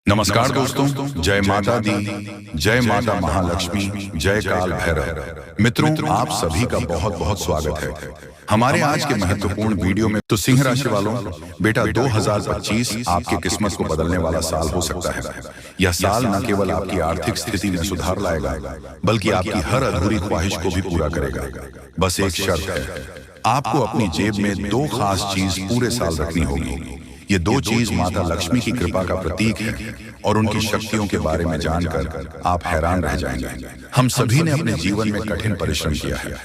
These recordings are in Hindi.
नमस्कार दोस्तों, जय माता दी, जय माता महालक्ष्मी, जय काल भैरव। मित्रों, आप सभी का बहुत बहुत स्वागत है हमारे आज के महत्वपूर्ण वीडियो में। तो सिंह राशि वालों, बेटा 2025 आपकी किस्मत को बदलने वाला साल हो सकता है। यह साल न केवल आपकी आर्थिक स्थिति में सुधार लाएगा, बल्कि आपकी हर अधूरी ख्वाहिश को भी पूरा करेगा। बस एक शर्त है, आपको अपनी जेब में दो खास चीज पूरे साल रखनी होगी। ये दो चीज माता लक्ष्मी की कृपा का प्रतीक है और उनकी शक्तियों के बारे में जानकर आप हैरान रह जाएंगे। हम सभी ने अपने जीवन में कठिन परिश्रम किया है।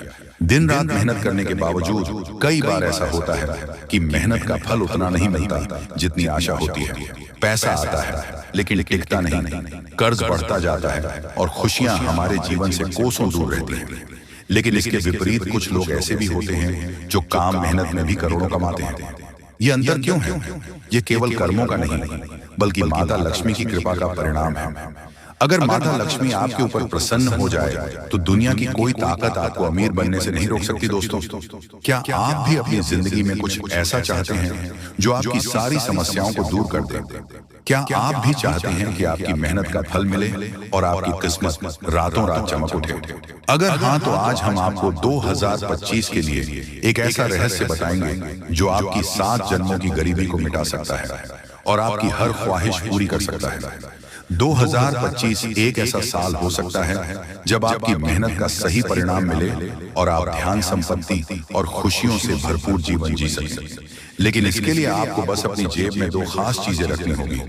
दिन रात मेहनत करने के बावजूद कई बार ऐसा होता है कि मेहनत का फल उतना नहीं मिलता जितनी आशा होती है। पैसा आता है लेकिन टिकता नहीं, कर्ज बढ़ता जाता है और खुशियां हमारे जीवन से कोसों दूर रहती हैं। लेकिन इसके विपरीत कुछ लोग ऐसे भी होते हैं जो काम मेहनत में भी करोड़ों कमाते हैं। ये अंतर क्यों है? ये केवल कर्मों का नहीं, बल्कि माता लक्ष्मी की कृपा का परिणाम है। अगर माता लक्ष्मी आपके ऊपर प्रसन्न हो जाए तो दुनिया की कोई ताकत आपको अमीर बनने से नहीं रोक सकती। दोस्तों, क्या आप भी अपनी जिंदगी में कुछ ऐसा चाहते हैं जो आपकी सारी समस्याओं को दूर कर दे? क्या आप भी चाहते हैं कि आपकी मेहनत का फल मिले और आपकी किस्मत रातों रात चमक उठे? अगर हाँ, तो आज हम आपको 2025 के लिए एक ऐसा रहस्य बताएंगे जो आपकी 7 जन्मों की गरीबी को मिटा सकता है और आपकी हर ख्वाहिश पूरी कर सकता है। 2025 एक ऐसा साल हो सकता है जब आपकी मेहनत का सही परिणाम मिले और आप ध्यान, संपत्ति और खुशियों से भरपूर जीवन जी सकें। लेकिन इसके लिए आपको बस अपनी जेब में दो खास चीजें रखनी होगी।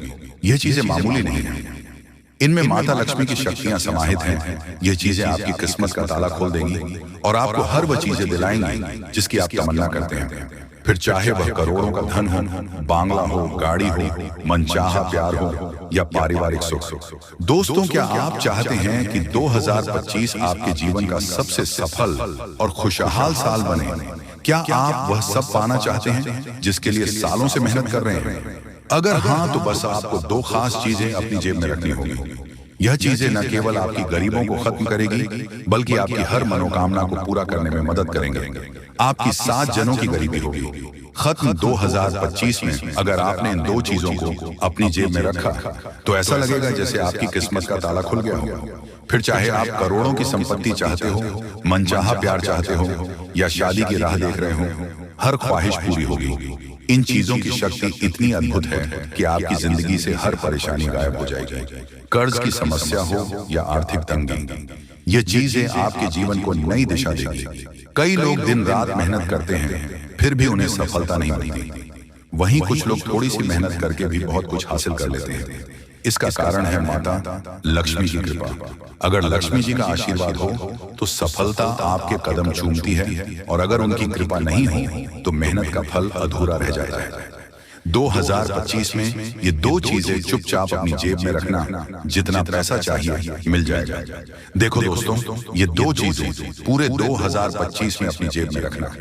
यह चीजें मामूली नहीं हैं, इनमें माता लक्ष्मी की शक्तियां समाहित हैं। ये चीजें आपकी किस्मत का ताला खोल देंगी और आपको हर वह चीजें दिलाएंगी जिसकी आप तमन्ना करते हैं। फिर चाहे वह करोड़ों का धन हो, बांग्ला हो, गाड़ी हो, मनचाहा प्यार हो या पारिवारिक सुख। दोस्तों, क्या आप चाहते हैं कि 2025 आपके जीवन का सबसे सफल और खुशहाल साल बने? क्या आप वह सब पाना चाहते हैं जिसके लिए सालों से मेहनत कर रहे हैं? अगर हाँ, तो बस आपको दो खास चीजें अपनी जेब में रखनी होगी। यह चीजें न केवल आपकी गरीबों को खत्म करेगी, बल्कि आपकी हर मनोकामना को पूरा करने में मदद करेंगे। आपकी 7 जनों की गरीबी होगी खत्म 2025 में। अगर आपने इन दो चीजों को अपनी जेब में रखा तो ऐसा लगेगा जैसे आपकी किस्मत का ताला खुल गया हो। फिर चाहे आप करोड़ों की संपत्ति चाहते हो, मनचाहा प्यार चाहते हो या शादी की राह देख रहे हो, हर ख्वाहिश पूरी होगी। इन चीजों की शक्ति इतनी अद्भुत है कि आपकी जिंदगी से हर परेशानी गायब हो जाएगी। कर्ज की समस्या हो या आर्थिक तंगी, ये चीजें आपके जीवन को नई दिशा देगी। कई लोग दिन रात मेहनत करते हैं, फिर भी उन्हें सफलता नहीं मिलती। वहीं कुछ लोग थोड़ी सी मेहनत करके भी बहुत कुछ हासिल कर लेते हैं। इसका कारण है माता लक्ष्मी की कृपा। अगर लक्ष्मी जी का आशीर्वाद हो तो सफलता आपके कदम चूमती है, और अगर उनकी कृपा नहीं हो तो मेहनत का फल अधूरा रह जाता है। 2025 में ये दो चीजें चुपचाप अपनी जेब में रखना, जितना पैसा चाहिए मिल जाएगा। देखो दोस्तों, ये दो चीजें पूरे 2025 में अपनी जेब में रखना,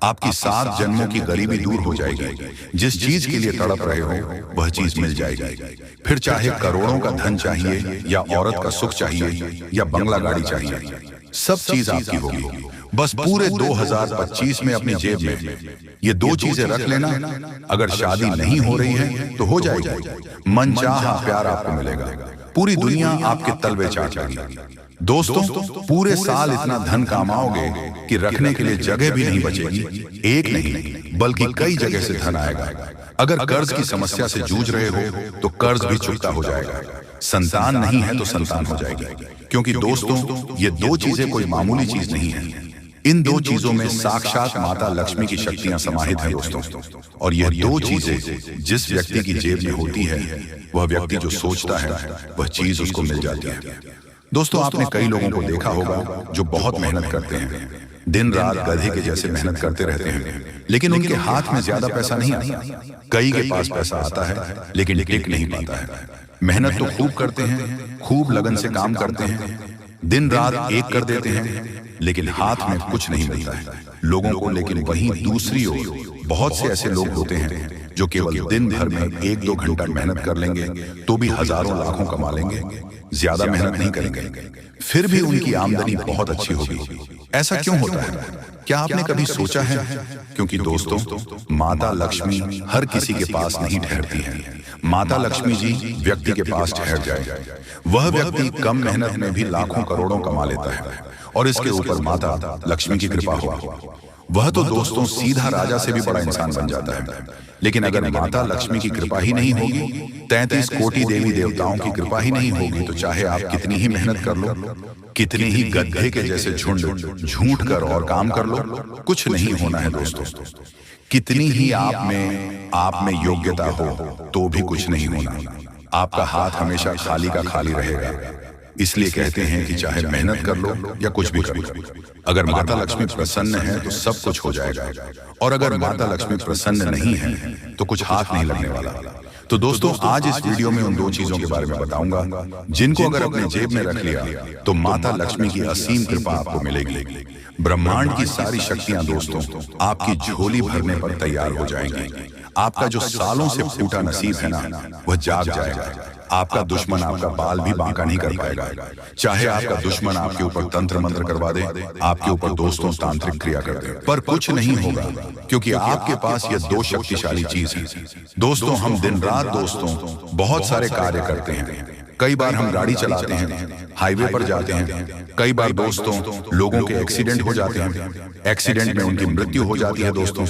आपकी 7 जन्मों की गरीबी दूर हो जाएगी। जिस चीज के लिए तड़प रहे हो वह चीज मिल जाएगी। फिर चाहे करोड़ों का धन चाहिए या औरत का सुख चाहिए या बंगला गाड़ी चाहिए, सब चीज आपकी होगी। बस पूरे 2025 में अपनी जेब में ये दो चीजें रख लेना। अगर शादी नहीं हो रही है तो हो जाएगी, मनचाहा प्यार आपको मिलेगा, पूरी दुनिया आपके तलवे चाट लेगी। दोस्तों, पूरे साल इतना धन कमाओगे कि रखने के लिए जगह भी नहीं बचेगी। एक नहीं बल्कि कई जगह से धन आएगा। अगर कर्ज की समस्या से जूझ रहे हो तो कर्ज भी चुकता हो जाएगा। संतान नहीं है तो संतान हो जाएगी। क्योंकि दोस्तों, ये दो चीजें कोई मामूली चीज नहीं है। इन दो चीजों में साक्षात माता लक्ष्मी की शक्तियां समाहित हैं दोस्तों। और ये दो चीजें जिस व्यक्ति की जेब में होती है, वह व्यक्ति जो सोचता है वह चीज उसको मिल जाती है। दोस्तों, आपने कई लोगों को देखा होगा जो बहुत मेहनत करते हैं, दिन रात गधे के जैसे मेहनत करते रहते हैं, लेकिन उनके हाथ में ज्यादा पैसा नहीं आता। कई के पास पैसा आता है लेकिन टिक नहीं पाता है। मेहनत तो खूब करते हैं, खूब लगन से काम करते हैं, दिन रात एक कर देते हैं, लेकिन हाथ में कुछ नहीं मिलता है लोगों को। लेकिन वहीं दूसरी ओर बहुत से ऐसे लोग होते हैं जो केवल दिन भर में 1-2 घंटा मेहनत कर लेंगे तो भी हजारों लाखों कमा लेंगे, ज्यादा मेहनत नहीं करेंगे, फिर भी उनकी आमदनी बहुत अच्छी होगी। ऐसा क्यों होता है? क्या आपने कभी सोचा है? क्योंकि दोस्तों, माता लक्ष्मी हर किसी के पास नहीं ठहरती है। माता लक्ष्मी जी व्यक्ति के पास ठहर जाए, वह व्यक्ति कम मेहनत में भी लाखों करोड़ों कमा लेता है, और इसके ऊपर माता लक्ष्मी की कृपा हो, वह तो दोस्तों सीधा राजा से भी बड़ा इंसान बन जाता है। लेकिन अगर माता लक्ष्मी की कृपा ही नहीं होगी, 33 कोटि देवी देवताओं की कृपा ही नहीं होगी, तो चाहे आप कितनी ही मेहनत कर लो, कितनी ही गधे के जैसे झुंड झूठ कर और काम कर लो, कुछ नहीं होना है दोस्तों। कितनी ही आप में योग्यता हो तो भी कुछ नहीं होना। आपका हाथ हमेशा खाली का खाली रहेगा। इसलिए कहते हैं कि चाहे मेहनत कर लो या कुछ भी कर लो, अगर माता लक्ष्मी प्रसन्न है तो सब कुछ हो जाएगा, और अगर माता लक्ष्मी प्रसन्न नहीं है तो कुछ हाथ नहीं लगने वाला। तो दोस्तों, आज इस वीडियो में उन 2 चीजों के बारे में बताऊंगा जिनको अगर अपने जेब में रख लिया तो माता लक्ष्मी की असीम कृपा आपको मिलेगी। ब्रह्मांड की सारी शक्तियां दोस्तों आपकी झोली भरने पर तैयार हो जाएंगी। आपका जो सालों से फूटा नसीब है ना, वह जाग जाएगा। आपका दुश्मन आपका बाल भी बांका नहीं कर पाएगा। चाहे आपका दुश्मन आपके ऊपर तंत्र मंत्र करवा दे, आपके ऊपर दोस्तों तांत्रिक क्रिया कर दे, पर कुछ नहीं होगा, क्योंकि आपके पास ये 2 शक्तिशाली चीज है। दोस्तों, हम दिन रात दोस्तों बहुत सारे कार्य करते हैं। कई बार हम गाड़ी चलाते हैं, हाईवे पर जाते हैं, कई बार दोस्तों लोगों के एक्सीडेंट हो जाते हैं, एक्सीडेंट में उनकी मृत्यु हो जाती है दोस्तों।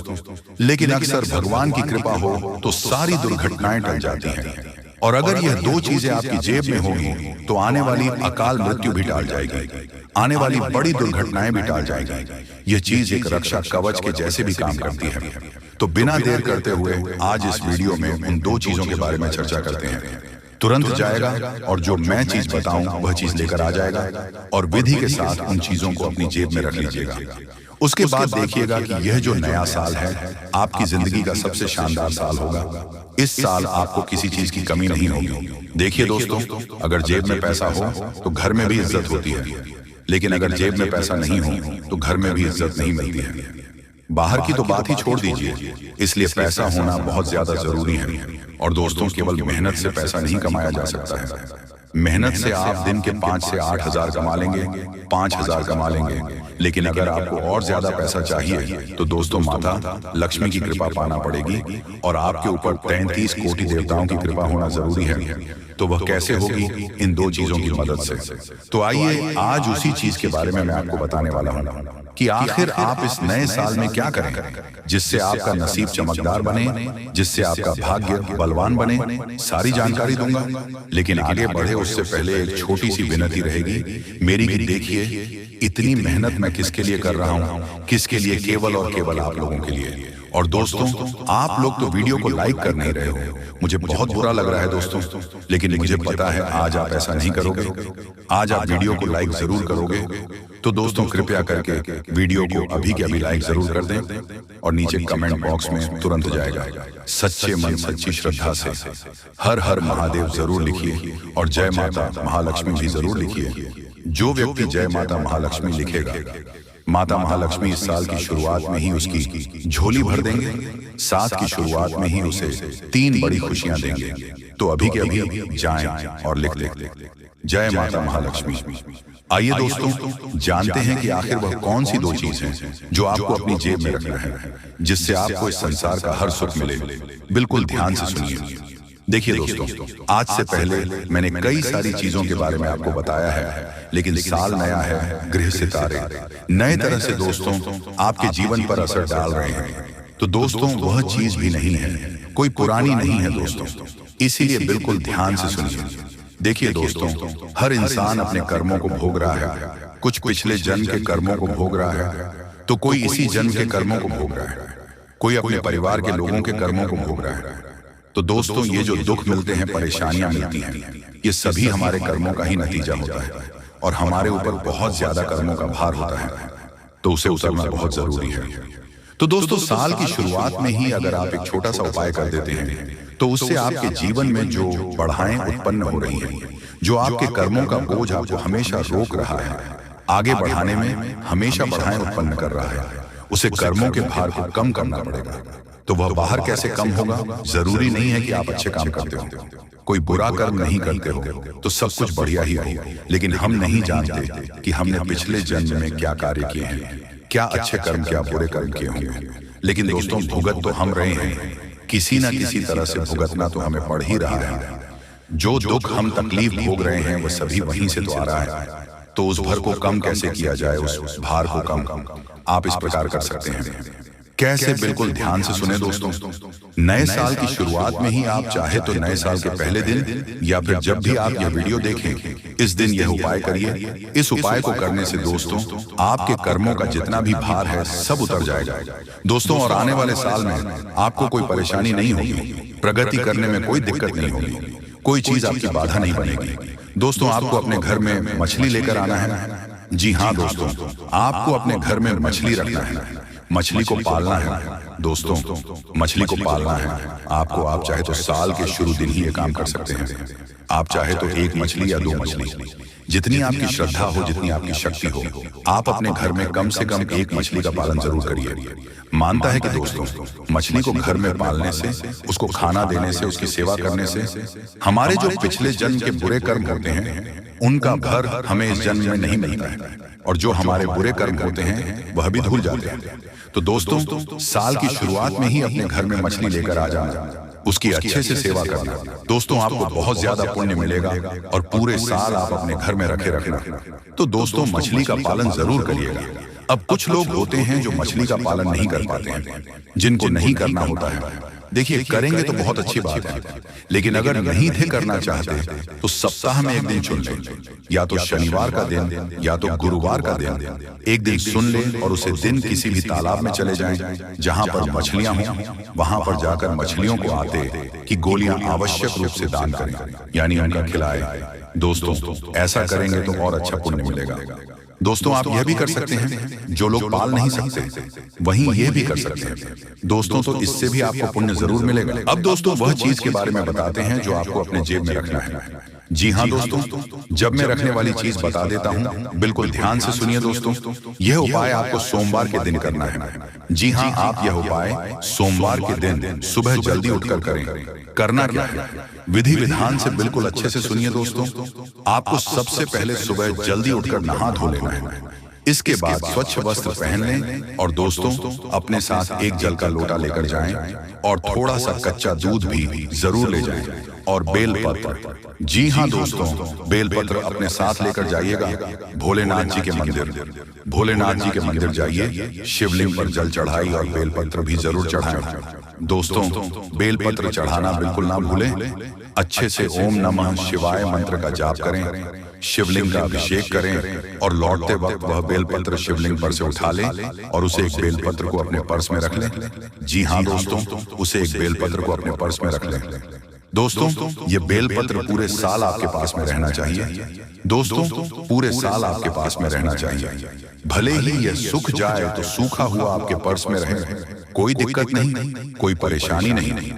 लेकिन अक्सर भगवान की कृपा हो तो सारी दुर्घटनाएं टल जाती हैं, और अगर यह 2 चीजें आपकी जेब में होंगी तो आने वाली अकाल मृत्यु भी टाल जाएगी, आने वाली बड़ी दुर्घटनाएं भी टाल जाएगी। यह चीज एक रक्षा कवच के जैसे भी काम करती है। तो बिना देर करते हुए आज इस वीडियो में उन 2 चीजों के बारे में चर्चा करते हैं। तुरंत जाएगा और जो मैं चीज बताऊं वह चीज लेकर आ जाएगा, और विधि के साथ उन चीजों को अपनी जेब में रख लीजिएगा। उसके बाद देखिएगा कि यह जो नया साल है आपकी जिंदगी का सबसे शानदार साल होगा। इस साल आपको किसी चीज की कमी नहीं होगी। देखिए दोस्तों, अगर जेब में पैसा हो तो घर में भी इज्जत होती है, लेकिन अगर जेब में पैसा नहीं हो तो घर में भी इज्जत नहीं मिलती है। बाहर की तो बात ही छोड़ दीजिए, इसलिए पैसा होना बहुत ज्यादा जरूरी है। और दोस्तों, केवल मेहनत से पैसा नहीं कमाया जा सकता है। मेहनत से आप दिन के 5 से 8 हजार कमा लेंगे, 5,000 कमा लेंगे, लेकिन अगर आपको और ज्यादा पैसा चाहिए तो दोस्तों माता लक्ष्मी की कृपा पाना पड़ेगी, और आपके ऊपर 33 कोटि देवताओं की कृपा होना जरूरी है। तो वह कैसे होगी? इन 2 चीजों की मदद से। तो आइए आज उसी चीज के बारे में मैं आपको बताने वाला हूँ कि आखिर आप इस नए साल में क्या करें जिससे आपका नसीब चमकदार बने, जिससे आपका भाग्य बलवान बने। सारी जानकारी दूंगा, लेकिन आगे बढ़े उससे पहले एक छोटी सी विनती रहेगी मेरी कि देखिए, इतनी मेहनत मैं किसके लिए कर रहा हूँ, किसके लिए? केवल और केवल आप लोगों के लिए। और दोस्तों, आप लोग तो वीडियो को लाइक कर नहीं रहे हो, मुझे बहुत बुरा लग रहा है दोस्तों, लेकिन मुझे पता है आज आप ऐसा नहीं करोगे। आज आप वीडियो को लाइक जरूर करोगे। तो दोस्तों, कृपया करके वीडियो को अभी के अभी लाइक जरूर कर दें, और नीचे कमेंट बॉक्स में तुरंत जाएगा सच्चे मन सच्ची श्रद्धा से हर हर महादेव जरूर लिखिए, और जय माता महालक्ष्मी भी जरूर लिखिए। जो व्यक्ति जय माता महालक्ष्मी लिखेगा, माता महालक्ष्मी इस साल की शुरुआत में ही उसकी झोली भर देंगे, साथ की शुरुआत में ही उसे 3 बड़ी खुशियां देंगे। तो अभी के अभी जाएं और लिख दें जय माता महालक्ष्मी। आइए दोस्तों, जानते हैं कि आखिर वह कौन सी 2 चीज हैं जो आपको अपनी जेब में रखना है, जिससे आपको इस संसार का हर सुख मिले। बिल्कुल ध्यान से सुनिए। देखिए दोस्तों, आज से पहले मैंने कई सारी चीजों के बारे में आपको बताया है, लेकिन साल नया है, ग्रह सितारे नए तरह से दोस्तों आपके जीवन पर असर डाल रहे हैं। तो दोस्तों, वह चीज भी नहीं है, कोई पुरानी नहीं है दोस्तों, इसीलिए बिल्कुल ध्यान से सुनिए। देखिए दोस्तों, हर इंसान अपने कर्मों को भोग रहा है। कुछ पिछले जन्म के कर्मों को भोग रहा है, तो कोई इसी जन्म के कर्मों को भोग रहा है, कोई अपने परिवार के लोगों के कर्मों को भोग रहा है। तो दोस्तों, ये जो दुख मिलते हैं, परेशानियां मिलती हैं, ये सभी हमारे कर्मों का ही नतीजा होता है, और हमारे ऊपर बहुत ज्यादा कर्मों का भार होता है, तो उसे उतरना बहुत जरूरी है। तो दोस्तों, साल की शुरुआत में ही अगर आप एक छोटा सा उपाय कर देते हैं, तो उससे आपके जीवन में जो बढ़ाएं उत्पन्न हो रही हैं, जो आपके कर्मों का बोझ आपको हमेशा रोक रहा है, आगे बढ़ाने में हमेशा बढ़ाएं उत्पन्न कर रहा है, उसे कर्मों के भार को कम करना पड़ेगा। तो वह बाहर कैसे कम होगा? जरूरी नहीं है कि आप अच्छे काम करते हो, कोई बुरा कर्म नहीं करते हो तो सब कुछ बढ़िया ही हो, लेकिन हम नहीं जानते कि हमने पिछले जन्म में क्या कार्य किए हैं, क्या अच्छे कर्म क्या बुरे कर्म किए होंगे। लेकिन दोस्तों, भुगत तो हम रहे हैं, किसी ना किसी तरह से भुगतना तो हमें पड़ ही रहा है। जो दुख हम तकलीफ भोग रहे हैं वो सभी वहीं से तो आ रहा है। तो उस भर को कम कैसे किया जाए, उस भार को कम आप इस प्रकार कर सकते हैं। कैसे? बिल्कुल ध्यान से सुने दोस्तों। नए साल की शुरुआत में ही आप चाहे तो नए साल के पहले दिन या फिर जब भी आप यह वीडियो देखें, इस दिन यह उपाय करिए। इस उपाय को करने से दोस्तों आपके कर्मों का जितना भी भार है सब उतर जाएगा दोस्तों। और आने वाले साल में आपको कोई परेशानी नहीं होगी, प्रगति करने में कोई दिक्कत नहीं होगी, कोई चीज आपकी बाधा नहीं बनेगी। दोस्तों, आपको अपने घर में मछली लेकर आना है। जी हाँ दोस्तों, आपको अपने घर में मछली रखना है, मछली को पालना है दोस्तों, मछली को पालना है आपको। आप चाहे तो साल के शुरू दिन ही ये काम कर सकते हैं। आप चाहे तो एक मछली या 2 मछली, जितनी आपकी श्रद्धा हो, जितनी आपकी शक्ति हो, आप अपने घर में कम से कम एक मछली का पालन जरूर करिए। मानता है कि दोस्तों मछली को घर में पालने से, उसको खाना देने से, उसकी सेवा करने से हमारे जो पिछले जन्म के बुरे कर्म होते हैं उनका भर हमें इस जन्म में नहीं मिलता है, और जो हमारे बुरे कर्म होते हैं वह भी धुल जाते हैं। तो दोस्तों, साल की शुरुआत में ही अपने घर में मछली लेकर आ जाना, उसकी अच्छे से सेवा करना दोस्तों, आपको बहुत ज्यादा पुण्य मिलेगा और पूरे साल आप अपने घर में रखे रखना। तो दोस्तों, मछली का पालन जरूर करिएगा। अब कुछ लोग होते हैं जो मछली का पालन नहीं कर पाते हैं, जिनको नहीं करना होता है। देखिए, करेंगे तो बहुत अच्छी बात है, लेकिन अगर नहीं थे करना चाहते तो सप्ताह में एक दिन चुन लें, या तो शनिवार का दिन या तो गुरुवार का दिन। एक दिन सुन लें और उसे दिन किसी भी तालाब में चले जाएं जहां पर मछलियां हों, वहां पर जाकर मछलियों को आते की गोलियां आवश्यक रूप से दान करें, यानी उनका खिलाएं। दोस्तों, ऐसा करेंगे तो और अच्छा पुण्य मिलेगा। दोस्तों, आप यह भी कर सकते हैं, जो लोग पाल नहीं सकते वहीं यह भी कर सकते हैं दोस्तों, तो इससे भी आपको पुण्य जरूर मिलेगा। अब दोस्तों, वह चीज के बारे में बताते हैं जो आपको अपने जेब में रखना है। जी हाँ दोस्तों, जब मैं रखने वाली चीज बता देता हूँ, बिल्कुल ध्यान से सुनिए दोस्तों। यह उपाय आपको सोमवार के दिन करना है। जी हाँ, आप यह उपाय सोमवार के दिन सुबह जल्दी उठकर करें। करना क्या है, विधि विधान से बिल्कुल अच्छे से सुनिए दोस्तों। आपको सबसे पहले सुबह जल्दी उठकर नहा धो लेना है। इसके बाद स्वच्छ वस्त्र पहन लें और दोस्तों अपने साथ एक जल का लोटा लेकर जाएं और थोड़ा सा कच्चा दूध भी जरूर ले जाएं और बेलपत्र। जी हाँ दोस्तों, बेलपत्र अपने साथ लेकर जाइएगा। भोलेनाथ जी के मंदिर जाइए, शिवलिंग पर जल चढ़ाई और बेलपत्र भी जरूर चढ़ाएं। दोस्तों, बेलपत्र चढ़ाना बिल्कुल ना भूलें। अच्छे से ओम नमः शिवाय मंत्र का जाप करें, शिवलिंग का अभिषेक करें और लौटते वक्त वह बेलपत्र शिवलिंग पर से उठा लें और उसे एक बेलपत्र को अपने पर्स में रख लें। जी हाँ दोस्तों, उसे एक बेलपत्र को अपने पर्स में रख लें। दोस्तों, ये बेलपत्र पूरे साल आपके पास में रहना चाहिए। दोस्तों, पूरे साल आपके पास में रहना चाहिए। भले ही यह सूख जाए तो सूखा हुआ आपके पर्स में रहे, कोई दिक्कत नहीं, कोई परेशानी नहीं,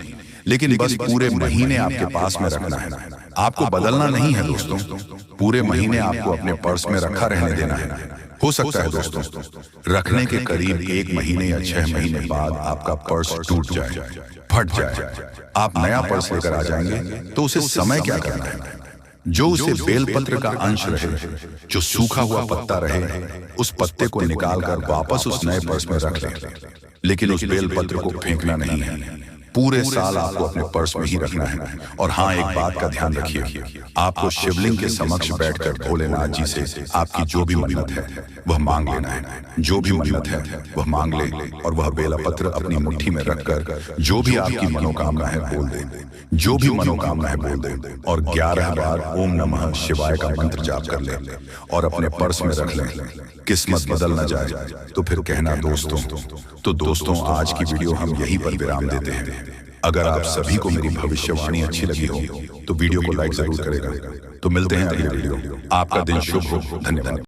लेकिन बस पूरे महीने आपके पास में रखना है। आपको बदलना नहीं है दोस्तों, पूरे महीने आपको अपने पर्स में रखा रहने देना है। हो सकता है दोस्तों रखने के करीब 1 महीने या 6 महीने बाद आपका पर्स टूट जाए, फट जाए, आप नया पर्स लेकर आ जाएंगे। तो उसे समय क्या करना है, जो उसे बेलपत्र का अंश रहे, जो सूखा हुआ पत्ता रहे, उस पत्ते को निकालकर वापस उस नए पर्स में रख लें। लेकिन उस बेलपत्र को फेंकना नहीं है, पूरे साल आपको अपने पर्स में ही रखना है। और हाँ, एक बात का ध्यान रखिए, आपको शिवलिंग के समक्ष बैठकर भोलेनाथ जी से आपकी जो भी मन्नत है वह मांग लेना है। जो भी मन्नत है वह मांग ले और वह बेलपत्र अपनी मुट्ठी में रखकर जो भी आपकी मनोकामना है बोल दें, जो भी मनोकामना है बोल दें और 11 बार ओम नमः शिवाय का मंत्र जाप कर लें और अपने पर्स में रख लें। किस्मत बदल न जाए तो फिर कहना दोस्तों। तो दोस्तों, आज की वीडियो हम यहीं पर विराम देते हैं। अगर आप सभी को मेरी भविष्यवाणी अच्छी लगी हो तो वीडियो को लाइक जरूर करेगा। तो मिलते हैं अगली वीडियो। आपका दिन शुभ हो। धन्यवाद।